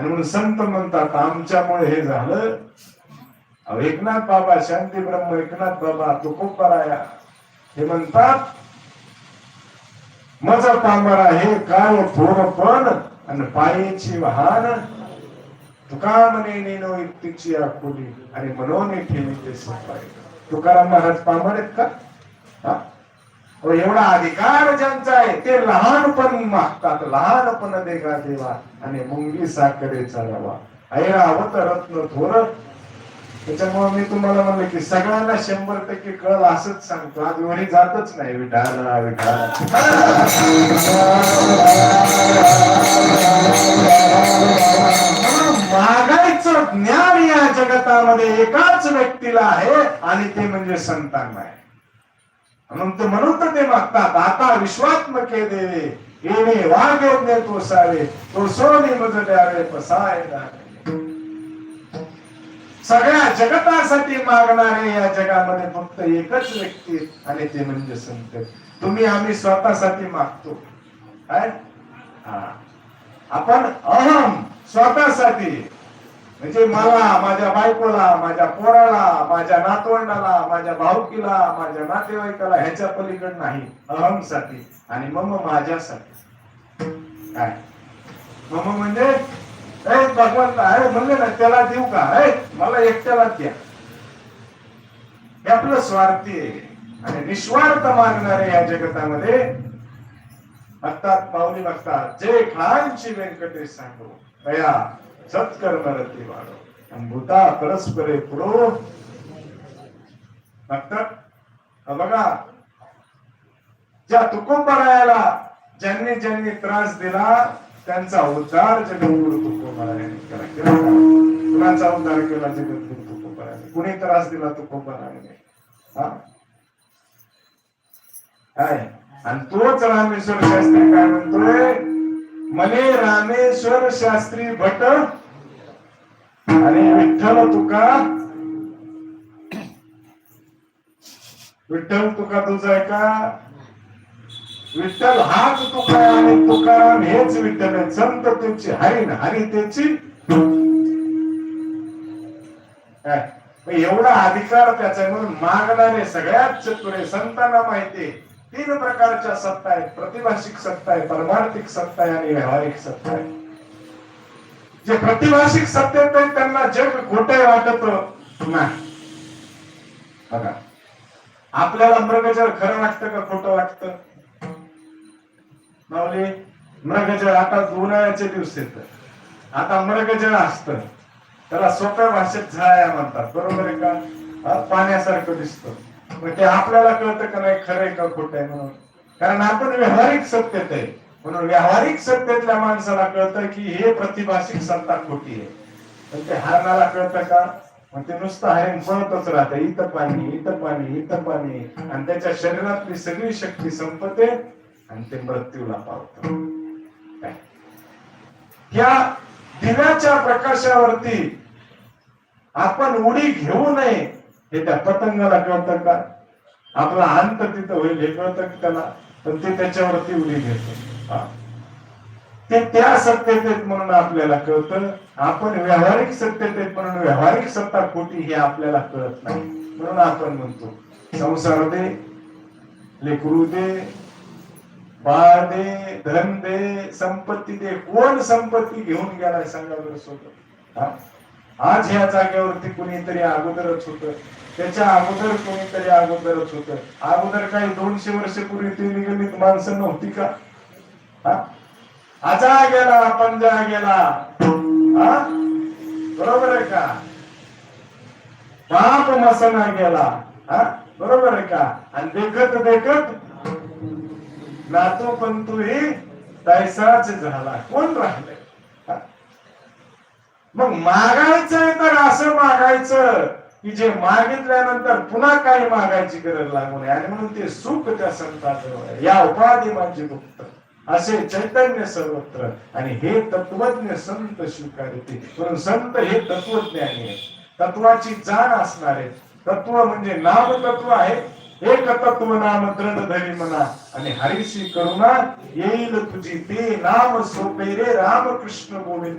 आणि म्हणून संत म्हणतात आमच्यामुळे हे झालं. एकनाथ बाबा, शांती ब्रह्म एकनाथ बाबा, तुकोबाराया हे म्हणतात, मज तांबरा हे काय थोरपण आणि पायेची वाहन, तुका म्हणे नेनो युक्तीची आखोली आणि मनोने ठेवी ते सफाई. तुकाराम महाराज पामर आहेत का? एवढा अधिकार ज्यांचा आहे ते लहानपण मागतात, लहानपण देगा देवा आणि मुंगी साखरेचा रवा, ऐरावत रत्न थोर. त्याच्यामुळे मी तुम्हाला म्हणलं की सगळ्यांना 100% कळलं असंच सांगतो. आज वरी जातच नाही विठाला विठाला. मागायचं ज्ञान या जगतामध्ये एकाच व्यक्तीला आहे आणि ते म्हणजे संतांना आहे. म्हणून तर ते मागतात, आता विश्वात्मके देवे येणे वाग्यज्ञ तोसावे, तो सोनी मज द्यावे पसाय. सगळ्या जगतासाठी मागणारे या जगामध्ये फक्त एकच व्यक्ती आणि ते म्हणजे संत. तुम्ही आम्ही स्वतःसाठी मागतो काय? आपण अहम स्वतःसाठी, म्हणजे मला, माझ्या बायकोला, माझ्या पोराला, माझ्या नातवंडाला, माझ्या भाऊकीला, माझ्या नातेवाईकाला, ह्याच्या पलीकडे नाही. अहम साठी आणि मम माझ्यासाठी. काय मम म्हणजे भगवंत आहे म्हणले ना, त्याला देऊ का? मला एकट्याला द्या. हे आपलं स्वार्थी आहे. आणि निस्वार्थ मागणारे या जगतामध्ये बघतात, माऊली बघतात, जे खांची व्यंकटेश सांगो दया सत्कर्म रती वाढो भूता परस्परे पुरो. बघतात बघा, ज्या तुकोबारायाला ज्यांनी ज्यांनी त्रास दिला त्यांचा उद्धार जगद्गुरु तुकोबारायाने केला. कुणाचा उद्धार केला? जगद्गुरु तुकोबारायाने. कुणी त्रास दिला? तुकोबारायाने. काय? आणि तोच रामेश्वर शास्त्री काय म्हणतोय? मने रामेश्वर शास्त्री भट आणि विठ्ठल तुका. विठ्ठल तुका तुझा आहे का? विठ्ठल हाच तुका आणि तुकाराम हेच विठ्ठल आहे. संत तुझी हरी ना, हरी त्याची. एवढा अधिकार त्याचा आहे. म्हणून मागणारे सगळ्यात चतुर. संतांना माहिती 3 प्रकारच्या सत्ता आहेत. प्रतिभाषिक सत्ता आहे, परमार्थिक सत्ता आहे आणि व्यावहारिक सत्ता आहे. जे प्रतिभाषिक सत्तेत आहेत त्यांना जग खोटे वाटत नाही. बघा, आपल्याला मृगजळ खरं वाटतं का खोटं वाटतं? माऊली, मृगजळ आता उन्हाळ्याचे दिवस येत, आता मृगजळ असत, त्याला सोप्या भाषेत झळाया म्हणतात. बरोबर आहे का? पाण्यासारखं दिसतं. मग ते आपल्याला कळतं का नाही खरं आहे का खोटं आहे म्हणून? कारण आपण व्यावहारिक सत्तेत आहे. म्हणून व्यावहारिक सत्तेतल्या माणसाला कळतं की हे प्रतिभाषिक सत्ता खोटी आहे. पण ते हरणाला कळतं का? मग ते नुसतं हरण पळतच राहतं, इथं पाणी, इथं पाणी, इथं पाणी, आणि त्याच्या शरीरातली सगळी शक्ती संपते आणि ते मृत्यूला पावतं. या दिव्याच्या प्रकाशावरती आपण उडी घेऊ नये हे त्या पतंगाला कळतं का? आपला अंत तिथं होईल हे कळतं की त्याला? पण ते त्याच्यावरती उडी घेतो. ते त्या सत्तेत आहेत म्हणून आपल्याला कळतं. आपण व्यावहारिक सत्तेत आहेत म्हणून व्यावहारिक सत्ता खोटी हे आपल्याला कळत नाही. म्हणून आपण म्हणतो संसार दे, लेकरू दे, बाळ दे, धन दे, संपत्ती दे. कोण संपत्ती घेऊन गेलाय सांगा बरं सोबत? आज ह्या जागेवरती कुणीतरी अगोदरच होतं, त्याच्या अगोदर कोणीतरी अगोदरच होतं. अगोदर काही 200 वर्षापूर्वी ती निगमित माणसं नव्हती का? आजा गेला, पंजा गेला, बरोबर आहे का? बाप मसना गेला, बरोबर आहे का? आणि देखत देखत नातू पंतू ही तैसाच झाला. कोण राहिले? मग मागायचंय तर असं मागायचं की जे मागितल्यानंतर पुन्हा काही मागायची गरज लागू नये. आणि म्हणून ते सुख त्या संतांजवळ, या उपाधी माझी गुप्त असे चैतन्य सर्वत्र. आणि हे तत्वज्ञ संत स्वीकारते. म्हणून संत हे तत्वज्ञानी आहे, तत्वाची जाण असणारे. तत्व म्हणजे नाम तत्व आहे. एक तत्व नाम दृढ धरी म्हणा आणि हरीशी करुणा येईल तुझी, ते नाम सोपे रे राम कृष्ण गोविंद.